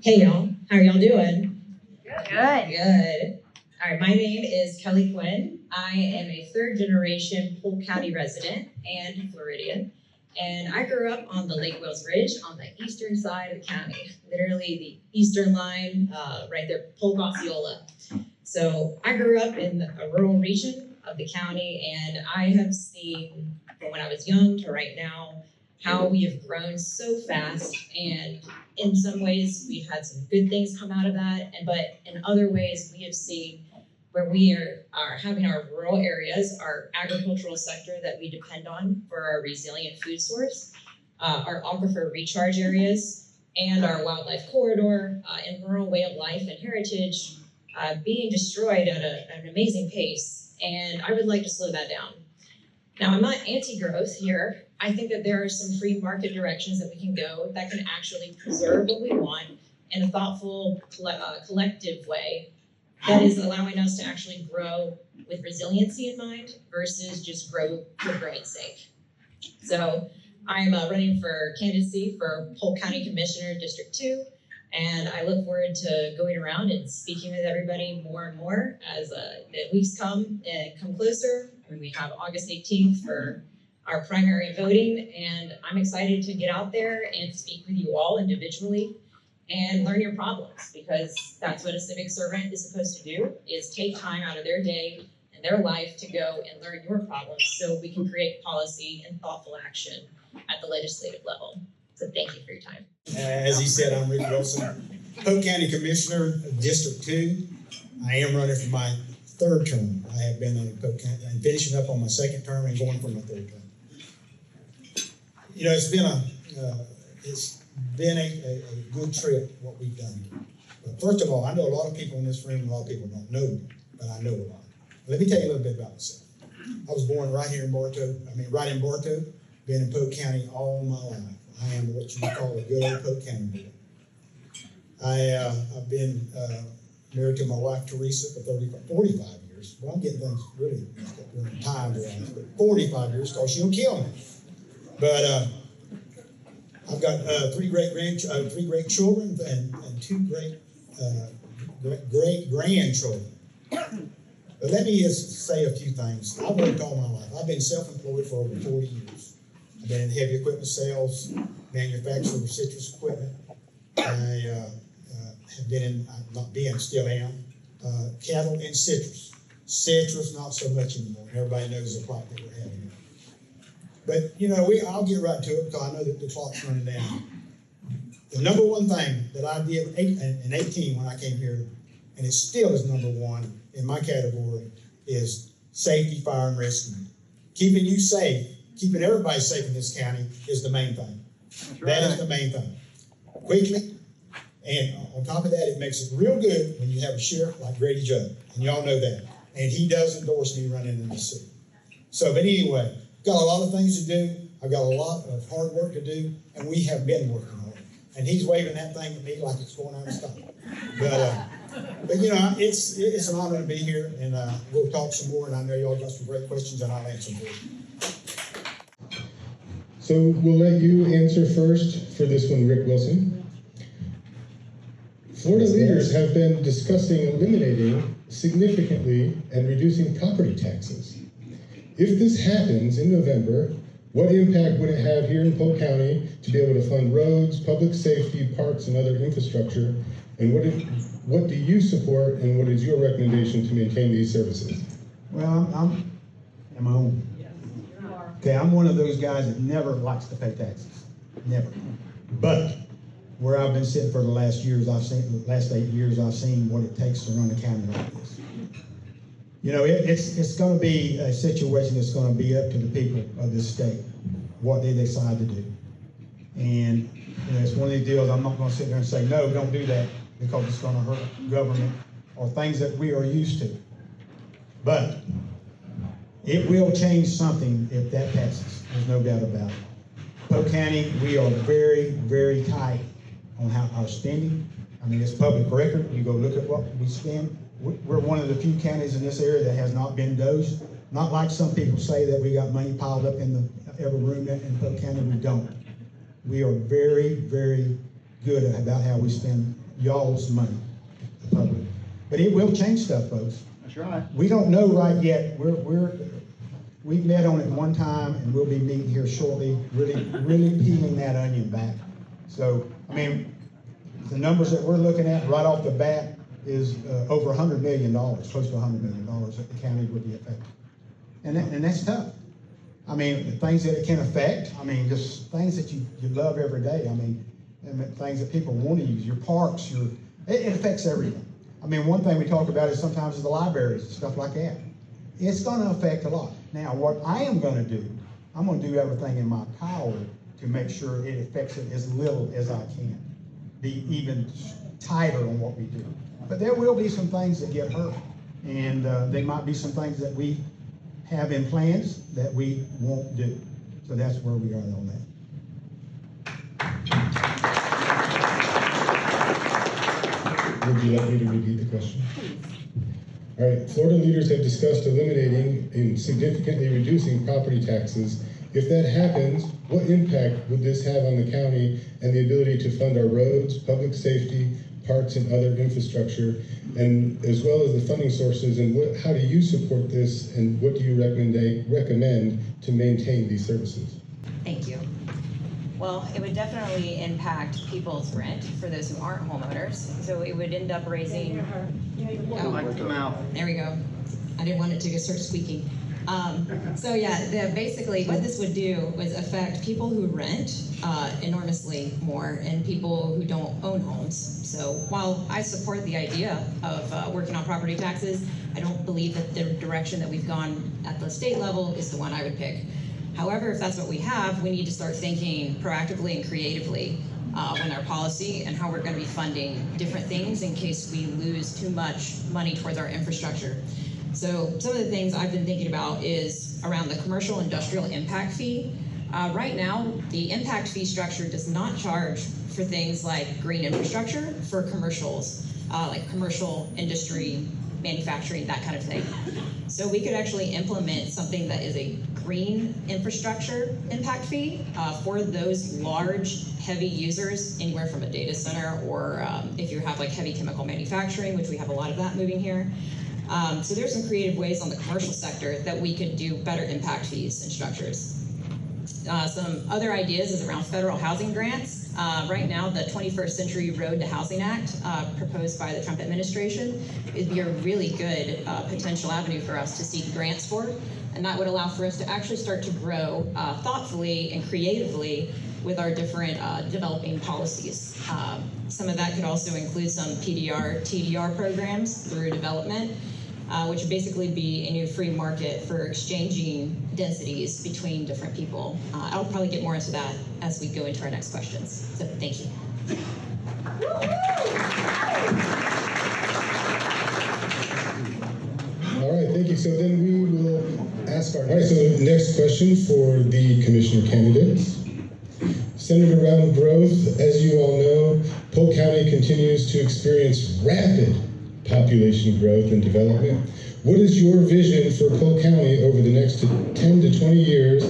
Hey y'all, how are y'all doing? Good. Good. All right, my name is Kelly Quinn. I am a third generation Polk County resident and Floridian. And I grew up on the Lake Wales Ridge on the eastern side of the county, literally the eastern line, right there, Polk Osceola. So I grew up in a rural region of the county, and I have seen from when I was young to right now how we have grown so fast, and in some ways we've had some good things come out of that, but in other ways we have seen where we are having our rural areas, our agricultural sector that we depend on for our resilient food source, our aquifer recharge areas, and our wildlife corridor and rural way of life and heritage being destroyed at an amazing pace. And I would like to slow that down. Now, I'm not anti-growth here. I think that there are some free market directions that we can go that can actually preserve what we want in a thoughtful, collective way that is allowing us to actually grow with resiliency in mind versus just grow for growing's sake. So I'm running for candidacy for Polk County Commissioner District 2, and I look forward to going around and speaking with everybody more and more as the weeks come closer. We have August 18th for our primary voting, and I'm excited to get out there and speak with you all individually and learn your problems, because that's what a civic servant is supposed to do, is take time out of their day and their life to go and learn your problems so we can create policy and thoughtful action at the legislative level. So thank you for your time. As he said, I'm Rick Wilson, Polk County Commissioner of District 2. I am running for my third term. I have been in Polk County and finishing up on my second term and going for my third term. You know, it's been a good trip, what we've done. But first of all, I know a lot of people in this room, and a lot of people don't know me, but I know a lot. Let me tell you a little bit about myself. I was born right here in Bartow, been in Polk County all my life. I am what you would call a good old Polk County boy. I've been married to my wife, Teresa, for 45 years. Well, I'm getting things really time-wise, but 45 years, because she'll kill me. But I've got three great children and two great grandchildren. But let me just say a few things. I've worked all my life. I've been self-employed for over 40 years. I've been in heavy equipment sales, manufacturer of citrus equipment. I have been in, still am, cattle and citrus. Citrus, not so much anymore. Everybody knows the plot that we're having. But, you know, I'll get right to it because I know that the clock's running down. The number one thing that I did in 18 when I came here, and it still is number one in my category, is safety, fire, and rescue. Keeping you safe, keeping everybody safe in this county is the main thing. That is the main thing. Quickly, and on top of that, it makes it real good when you have a sheriff like Grady Judd, and y'all know that. And he does endorse me running in the city. So, but anyway, got a lot of things to do. I've got a lot of hard work to do, and we have been working hard. And he's waving that thing at me like it's going out of style. But you know, it's an honor to be here, and we'll talk some more. And I know y'all got some great questions, and I'll answer them for you. So we'll let you answer first for this one, Rick Wilson. Florida leaders have been discussing eliminating significantly and reducing property taxes. If this happens in November, what impact would it have here in Polk County to be able to fund roads, public safety, parks, and other infrastructure? And what do you support, and what is your recommendation to maintain these services? Well, am I on? Okay, I'm one of those guys that never likes to pay taxes, never. But where I've been sitting for the last 8 years, I've seen what it takes to run a county like this. You know, it's going to be a situation that's going to be up to the people of this state, what they decide to do. And you know, it's one of these deals, I'm not going to sit there and say, no, don't do that, because it's going to hurt government or things that we are used to. But it will change something if that passes. There's no doubt about it. Polk County, we are very, very tight on how our spending. I mean, it's public record. You go look at what we spend. We're one of the few counties in this area that has not been dosed. Not like some people say that we got money piled up in every room in Polk County. We don't. We are very, very good about how we spend y'all's money, the public. But it will change stuff, folks. That's right. We don't know right yet. We've met on it one time, and we'll be meeting here shortly, really peeling that onion back. So, I mean, the numbers that we're looking at right off the bat is over $100 million, close to $100 million that the county would be affected. And that's tough. I mean, the things that it can affect, I mean, just things that you love every day. I mean, and things that people want to use, your parks, it affects everything. I mean, one thing we talk about is sometimes the libraries and stuff like that. It's going to affect a lot. Now, what I am going to do, I'm going to do everything in my power to make sure it affects it as little as I can. Be even tighter on what we do. But there will be some things that get hurt. And there might be some things that we have in plans that we won't do. So that's where we are on that. Would you like me to repeat the question? All right, Florida leaders have discussed eliminating and significantly reducing property taxes. If that happens, what impact would this have on the county and the ability to fund our roads, public safety, parks, and other infrastructure, and as well as the funding sources, and how do you support this, and what do you recommend to maintain these services? Thank you. Well, it would definitely impact people's rent for those who aren't homeowners. So it would end up raising. There we go. I didn't want it to start squeaking. So yeah, basically what this would do was affect people who rent enormously more and people who don't own homes. So while I support the idea of working on property taxes, I don't believe that the direction that we've gone at the state level is the one I would pick. However, if that's what we have, we need to start thinking proactively and creatively in our policy and how we're going to be funding different things in case we lose too much money towards our infrastructure. So some of the things I've been thinking about is around the commercial industrial impact fee. Right now, the impact fee structure does not charge for things like green infrastructure for commercials, like commercial industry, manufacturing, that kind of thing. So we could actually implement something that is a green infrastructure impact fee for those large, heavy users, anywhere from a data center or if you have like heavy chemical manufacturing, which we have a lot of that moving here. So there's some creative ways on the commercial sector that we could do better impact fees and structures. Some other ideas is around federal housing grants. Right now, the 21st Century Road to Housing Act, proposed by the Trump administration, would be a really good potential avenue for us to seek grants for. And that would allow for us to actually start to grow thoughtfully and creatively with our different developing policies. Some of that could also include some PDR, TDR programs through development, which would basically be a new free market for exchanging densities between different people. I'll probably get more into that as we go into our next questions. So thank you. All right, thank you. So then we will ask our... All right, so next question for the commissioner candidates. Centered around growth, as you all know, Polk County continues to experience rapid population growth and development. What is your vision for Polk County over the next 10 to 20 years,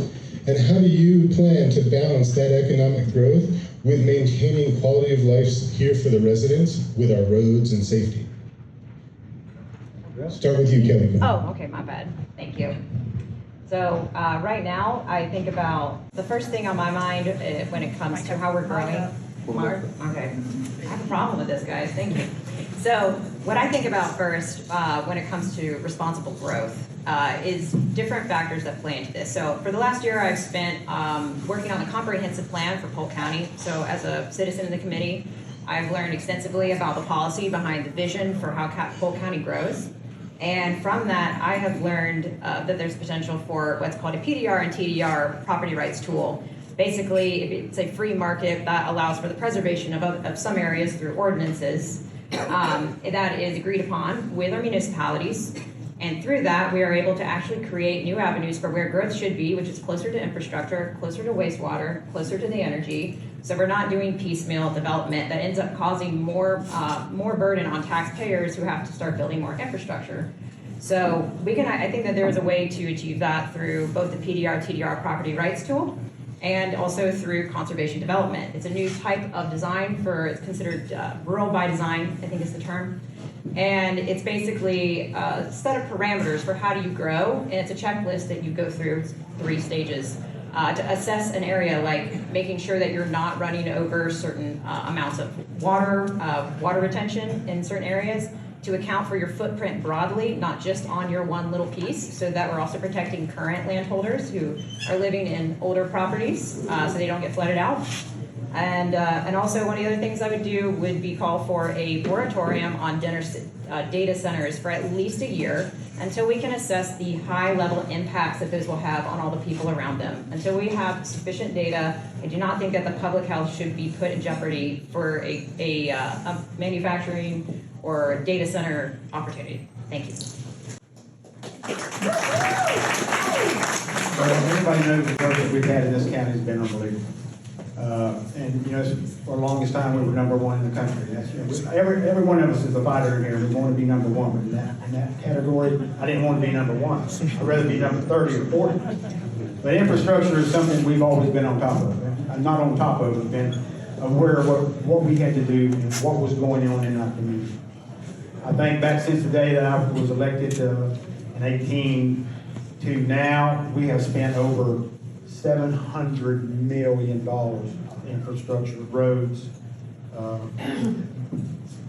and how do you plan to balance that economic growth with maintaining quality of life here for the residents with our roads and safety? Start with you, Kelly. Oh, okay, my bad. Thank you. So right now, I think about the first thing on my mind when it comes to how we're growing. Mark? Okay. I have a problem with this, guys. Thank you. So what I think about first when it comes to responsible growth is different factors that play into this. So for the last year, I've spent working on the comprehensive plan for Polk County. So as a citizen in the committee, I've learned extensively about the policy behind the vision for how Polk County grows. And from that, I have learned that there's potential for what's called a PDR and TDR property rights tool. Basically, it's a free market that allows for the preservation of some areas through ordinances that is agreed upon with our municipalities. And through that, we are able to actually create new avenues for where growth should be, which is closer to infrastructure, closer to wastewater, closer to the energy. So we're not doing piecemeal development that ends up causing more burden on taxpayers who have to start building more infrastructure. So I think that there is a way to achieve that through both the PDR, TDR property rights tool and also through conservation development. It's a new type of design it's considered rural by design, I think is the term. And it's basically a set of parameters for how do you grow, and it's a checklist that you go through 3 stages to assess an area, like making sure that you're not running over certain amounts of water retention in certain areas, to account for your footprint broadly, not just on your one little piece, so that we're also protecting current landholders who are living in older properties, so they don't get flooded out. And also one of the other things I would do would be call for a moratorium on data centers for at least a year until we can assess the high level impacts that those will have on all the people around them. Until we have sufficient data, I do not think that the public health should be put in jeopardy for a manufacturing or data center opportunity. Thank you. Well, everybody knows the growth that we've had in this county has been unbelievable. And, you know, for the longest time, we were #1 in the country. That's, you know, every one of us is a fighter in here. We want to be #1, but in that category, I didn't want to be #1. I'd rather be number 30 or 40. But infrastructure is something we've always been on top of. Not on top of, but been aware of what we had to do and what was going on in our community. I think back since the day that I was elected in 18 to now, we have spent over $700 million on infrastructure, roads,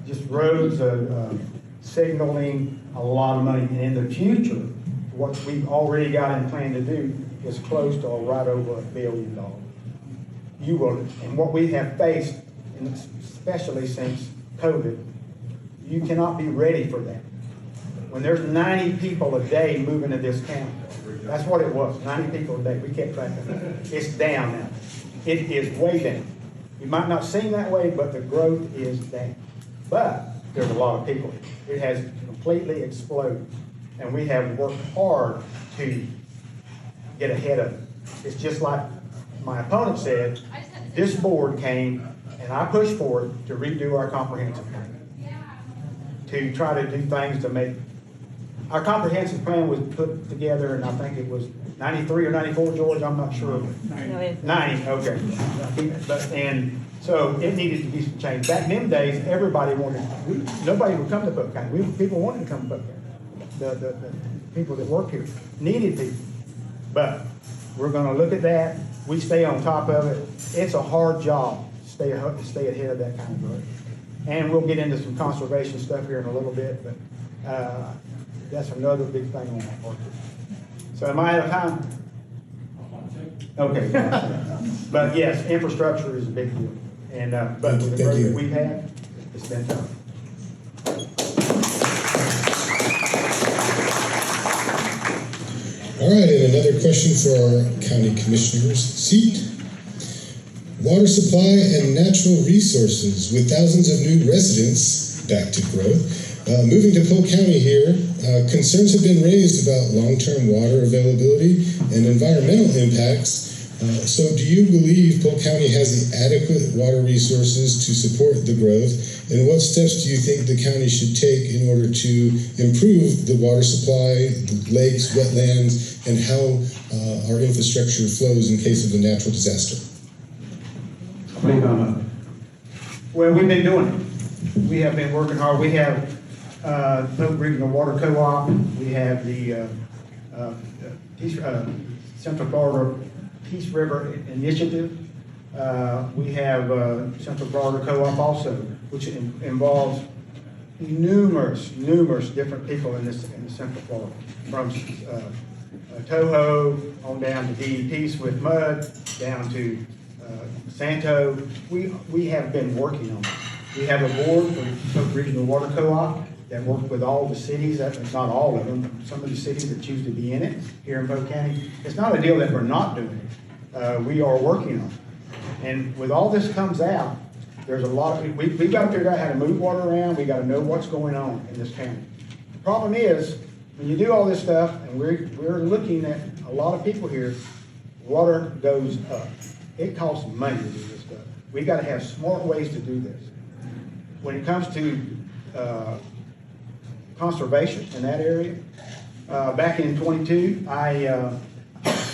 just roads, signaling, a lot of money. And in the future, what we've already got in plan to do is close to right over $1 billion. You will, and what we have faced, and especially since COVID, you cannot be ready for that. When there's 90 people a day moving to this county, that's what it was, 90 people a day. We kept track of it. It's down now. It is way down. It might not seem that way, but the growth is down. But there's a lot of people. It has completely exploded. And we have worked hard to get ahead of it. It's just like my opponent said, this board came and I pushed for it to redo our comprehensive plan. To try to do things to make, our comprehensive plan was put together, and I think it was 93 or 94, George, I'm not sure. 90, okay. And so it needed to be some change. Back in them days, everybody nobody would come to Polk County. People wanted to come to Polk County. The people that work here needed people. But we're gonna look at that. We stay on top of it. It's a hard job to stay ahead of that kind of growth. And we'll get into some conservation stuff here in a little bit, but that's another big thing on that part. So am I out of time? Okay. But yes, infrastructure is a big deal. And but with the growth that we've had, it's been tough. All right, and another question for our county commissioner's seat. Water supply and natural resources. With thousands of new residents, back to growth, moving to Polk County here, concerns have been raised about long-term water availability and environmental impacts. So do you believe Polk County has the adequate water resources to support the growth? And what steps do you think the county should take in order to improve the water supply, the lakes, wetlands, and how our infrastructure flows in case of a natural disaster? Well, we've been doing it. We have been working hard. We have Polk Regional Water Co-op. We have the Central Florida Peace River Initiative. We have Central Florida Co-op also, which involves numerous different people in the Central Florida, from Toho on down to DEP's with mud, down to Santo. We have been working on it. We have a board for Polk Regional Water Co-op that works with all the cities, not all of them, some of the cities that choose to be in it here in Polk County. It's not a deal that we're not doing it. We are working on it. And with all this comes out, there's a lot of, we've got to figure out how to move water around. We got to know what's going on in this county. The problem is, when you do all this stuff, and we're looking at a lot of people here, water goes up. It costs money to do this stuff. We got to have smart ways to do this. When it comes to conservation in that area, back in 22, I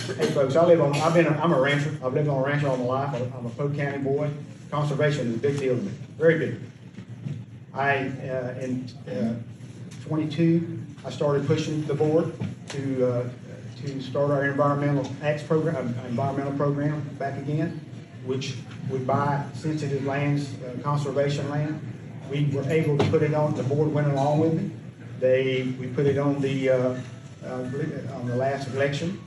Hey folks, I'm a rancher. I've lived on a ranch all my life. I'm a Polk County boy. Conservation is a big deal to me, very big. In 22, I started pushing the board to start our environmental program back again, which would buy sensitive lands, conservation land. We were able to put it on. The board went along with me. We put it on the last election,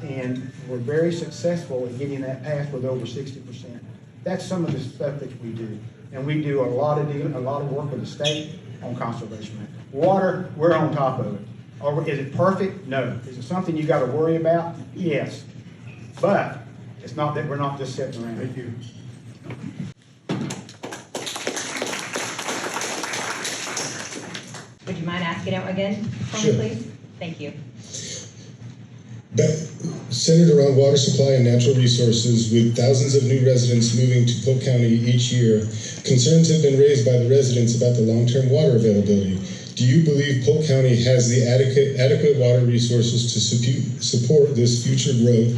and we're very successful in getting that passed with over 60%. That's some of the stuff that we do, and we do a lot of work with the state on conservation land. Water, we're on top of it. Is it perfect? No. Is it something you got to worry about? Yes. But it's not that we're not just sitting around. Thank you. Would you mind asking it again for me, Sure. please? Thank you. Centered around water supply and natural resources, with thousands of new residents moving to Polk County each year, concerns have been raised by the residents about the long-term water availability. Do you believe Polk County has the adequate water resources to support this future growth?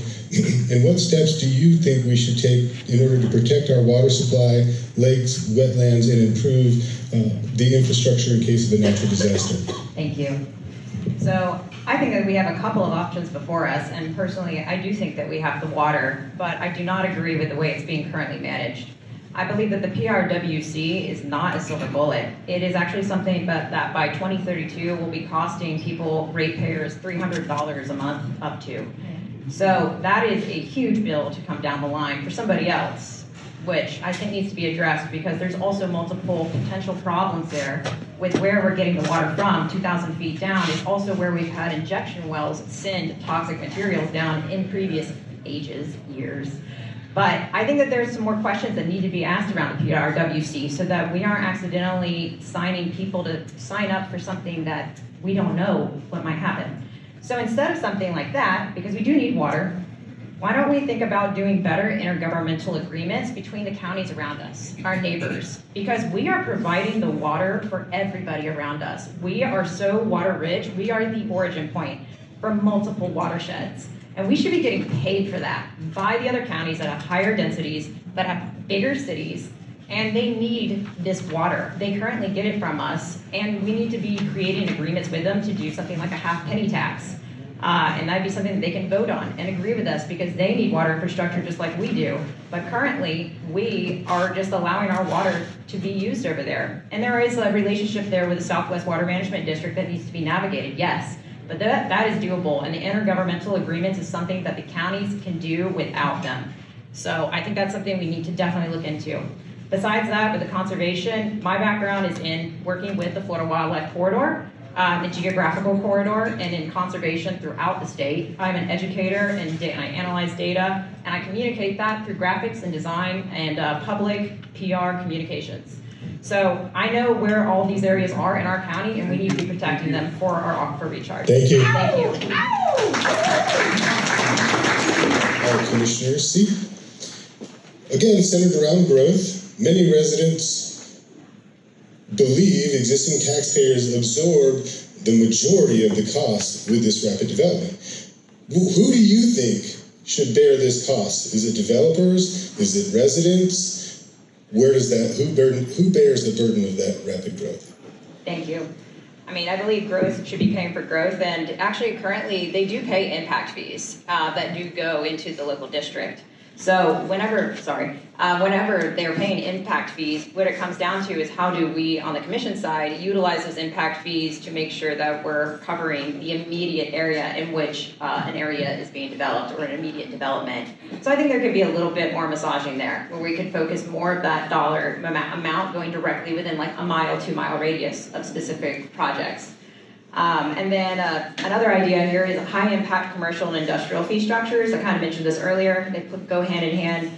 And what steps do you think we should take in order to protect our water supply, lakes, wetlands, and improve the infrastructure in case of a natural disaster? Thank you. So I think that we have a couple of options before us, and personally, I do think that we have the water, but I do not agree with the way it's being currently managed. I believe that the PRWC is not a silver bullet. It is actually something that by 2032 will be costing people, ratepayers, $300 a month up to. So that is a huge bill to come down the line for somebody else, which I think needs to be addressed because there's also multiple potential problems there with where we're getting the water from. 2,000 feet down is also where we've had injection wells send toxic materials down in previous years. But I think that there's some more questions that need to be asked around the PRWC so that we aren't accidentally signing people to sign up for something that we don't know what might happen. So instead of something like that, because we do need water, why don't we think about doing better intergovernmental agreements between the counties around us, our neighbors? Because we are providing the water for everybody around us. We are so water rich, we are the origin point for multiple watersheds. And we should be getting paid for that by the other counties that have higher densities, that have bigger cities, and they need this water. They currently get it from us, and we need to be creating agreements with them to do something like a half penny tax. And that'd be something that they can vote on and agree with us because they need water infrastructure just like we do. But currently, we are just allowing our water to be used over there. And there is a relationship there with the Southwest Water Management District that needs to be navigated, yes. But that is doable, and the intergovernmental agreements is something that the counties can do without them. So I think that's something we need to definitely look into. Besides that, with the conservation, my background is in working with the Florida Wildlife Corridor, the geographical corridor, and in conservation throughout the state. I'm an educator, and I analyze data, and I communicate that through graphics and design and public PR communications. So I know where all these areas are in our county, and we need to be protecting them for our aquifer recharge. Thank you. Thank you. Our commissioners, see. Again, centered around growth, many residents believe existing taxpayers absorb the majority of the cost with this rapid development. Who do you think should bear this cost? Is it developers? Is it residents? Where does that, who bears the burden of that rapid growth? Thank you. I mean, I believe growth should be paying for growth, and actually currently they do pay impact fees that do go into the local district. So whenever they're paying impact fees, what it comes down to is how do we, on the commission side, utilize those impact fees to make sure that we're covering the immediate area in which an area is being developed or an immediate development. So I think there could be a little bit more massaging there, where we could focus more of that dollar amount going directly within like a 2 mile radius of specific projects. And then another idea here is high impact commercial and industrial fee structures. I kind of mentioned this earlier. They go hand in hand.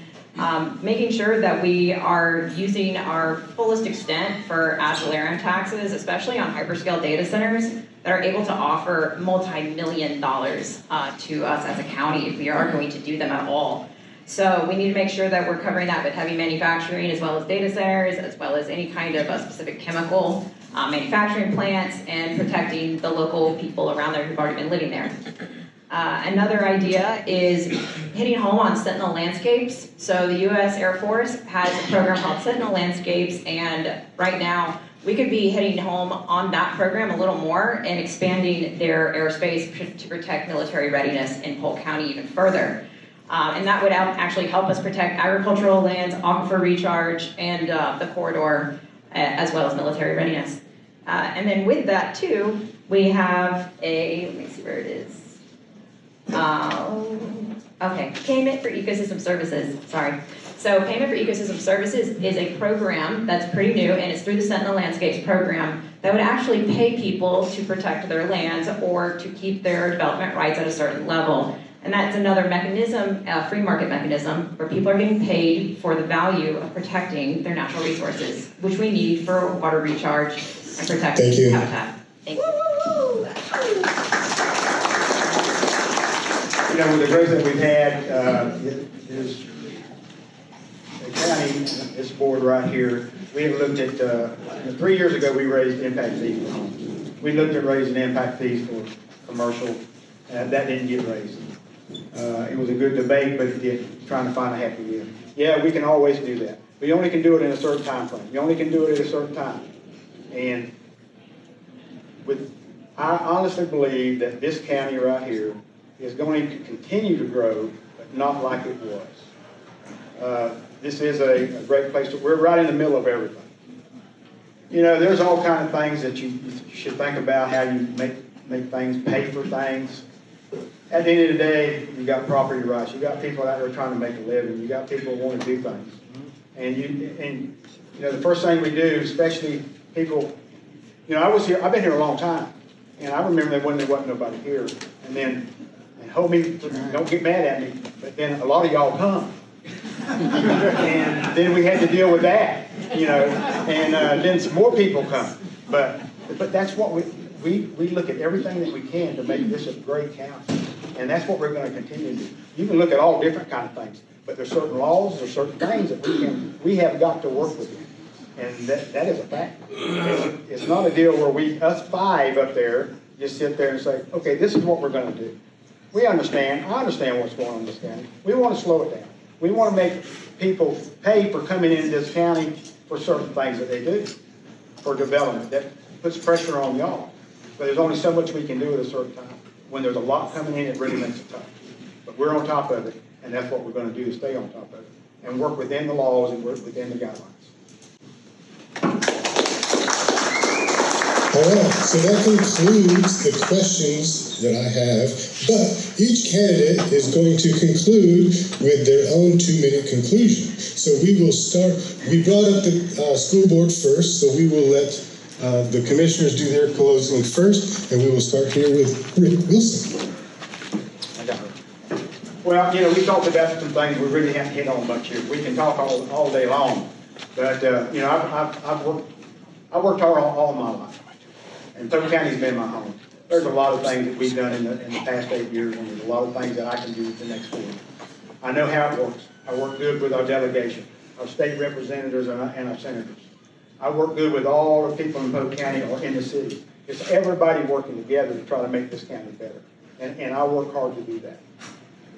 Making sure that we are using our fullest extent for ad valorem taxes, especially on hyperscale data centers that are able to offer multi-million dollars to us as a county if we are going to do them at all. So we need to make sure that we're covering that with heavy manufacturing as well as data centers, as well as any kind of a specific chemical manufacturing plants, and protecting the local people around there who've already been living there. Another idea is hitting home on Sentinel Landscapes. So the U.S. Air Force has a program called Sentinel Landscapes, and right now we could be hitting home on that program a little more and expanding their airspace to protect military readiness in Polk County even further. And that would actually help us protect agricultural lands, aquifer recharge, and the corridor, as well as military readiness. And then with that too, we have let me see where it is. Okay, Payment for Ecosystem Services, sorry. So Payment for Ecosystem Services is a program that's pretty new, and it's through the Sentinel Landscapes program that would actually pay people to protect their lands or to keep their development rights at a certain level. And that's another mechanism, a free market mechanism, where people are getting paid for the value of protecting their natural resources, which we need for water recharge and protecting habitat. Thank you. You know, with the growth that we've had, is the county, this board right here, we have looked at, 3 years ago, we raised impact fees for homes. We looked at raising impact fees for commercial, that didn't get raised. It was a good debate, but it didn't, trying to find a happy medium. Yeah, we can always do that. We only can do it in a certain time frame. You only can do it at a certain time. And I honestly believe that this county right here is going to continue to grow, but not like it was. This is a great place we're right in the middle of everything. You know, there's all kinds of things that you should think about, how you make things, pay for things. At the end of the day, you got property rights. You got people out there trying to make a living. You got people who want to do things. And you know, the first thing we do, especially people, you know, I've been here a long time, and I remember that when there wasn't nobody here. And hold me, don't get mad at me, but then a lot of y'all come. And then we had to deal with that, you know, and then some more people come. But that's what we look at everything that we can to make this a great county. And that's what we're going to continue to do. You can look at all different kind of things, but there's certain laws, there's certain things that we have got to work with. And that is a fact. It's not a deal where us five up there just sit there and say, okay, this is what we're going to do. We understand. I understand what's going on in this county. We want to slow it down. We want to make people pay for coming into this county for certain things that they do, for development. That puts pressure on y'all. But there's only so much we can do at a certain time. When there's a lot coming in, it really makes it tough. But we're on top of it, and that's what we're going to do, is stay on top of it, and work within the laws and work within the guidelines. All right, so that concludes the questions that I have, but each candidate is going to conclude with their own 2-minute conclusion. So we will start, we brought up the school board first, so we will let the commissioners do their closing first, and we will start here with Rick Wilson. Well, you know, we talked about some things we really haven't hit on much here. We can talk all day long, but you know, I've worked hard all my life. And Polk County's been my home. There's a lot of things that we've done in the past 8 years, and there's a lot of things that I can do the next 4 years. I know how it works. I work good with our delegation, our state representatives, and our senators. I work good with all the people in Polk County or in the city. It's everybody working together to try to make this county better. And I work hard to do that.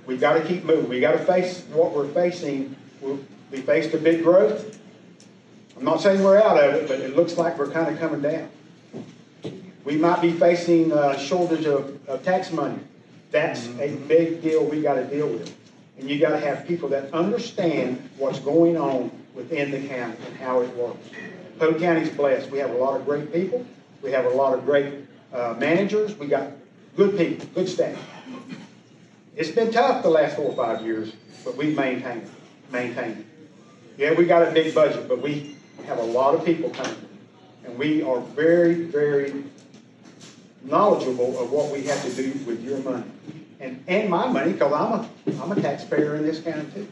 We've got to keep moving. We've got to face what we're facing. We faced a big growth. I'm not saying we're out of it, but it looks like we're kind of coming down. We might be facing a shortage of tax money. That's a big deal we got to deal with. And you got to have people that understand what's going on within the county and how it works. Polk County's blessed. We have a lot of great people. We have a lot of great managers. We got good people, good staff. It's been tough the last 4 or 5 years, but we've maintained it. Yeah, we got a big budget, but we have a lot of people coming. And we are very, very knowledgeable of what we have to do with your money. And my money, because I'm a taxpayer in this county too.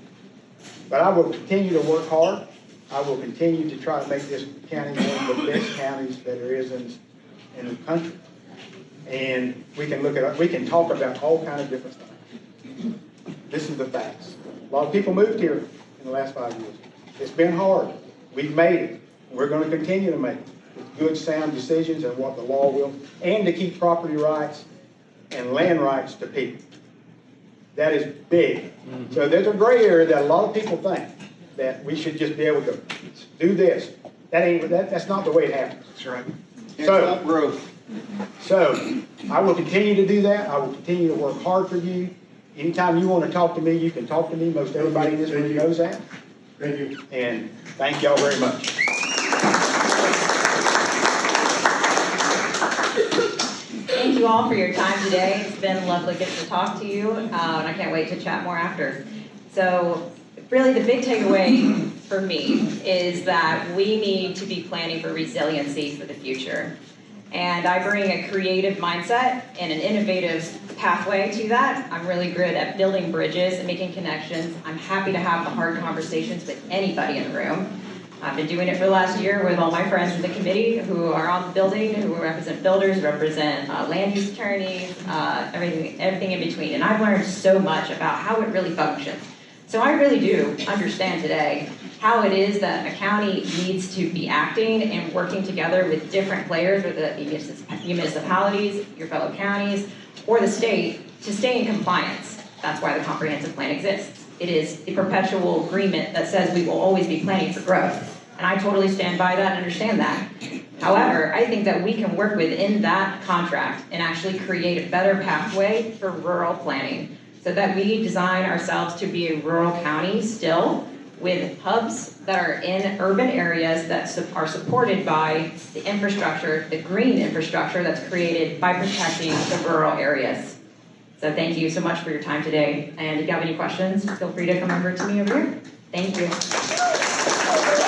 But I will continue to work hard. I will continue to try to make this county one of the best counties that there is in the country. And we can talk about all kinds of different things. This is the facts. A lot of people moved here in the last 5 years. It's been hard. We've made it. We're going to continue to make it with good, sound decisions and what the law will, and to keep property rights and land rights to people. That is big. So there's a gray area that a lot of people think that we should just be able to do this. That's not the way it happens. That's right. So- It's growth. So I will continue to do that. I will continue to work hard for you. Anytime you want to talk to me, you can talk to me. Most everybody in this room knows that. Thank you. And thank y'all very much. Thank you all for your time today. It's been lovely getting to talk to you, and I can't wait to chat more after. So really the big takeaway for me is that we need to be planning for resiliency for the future. And I bring a creative mindset and an innovative pathway to that. I'm really good at building bridges and making connections. I'm happy to have the hard conversations with anybody in the room. I've been doing it for the last year with all my friends in the committee who are on the building, who represent builders, represent land use attorneys, everything in between. And I've learned so much about how it really functions. So I really do understand today how it is that a county needs to be acting and working together with different players, whether that be municipalities, your fellow counties, or the state, to stay in compliance. That's why the comprehensive plan exists. It is a perpetual agreement that says we will always be planning for growth. And I totally stand by that and understand that. However, I think that we can work within that contract and actually create a better pathway for rural planning so that we design ourselves to be a rural county still, with hubs that are in urban areas that are supported by the infrastructure, the green infrastructure that's created by protecting the rural areas. So thank you so much for your time today. And if you have any questions, feel free to come over to me over here. Thank you.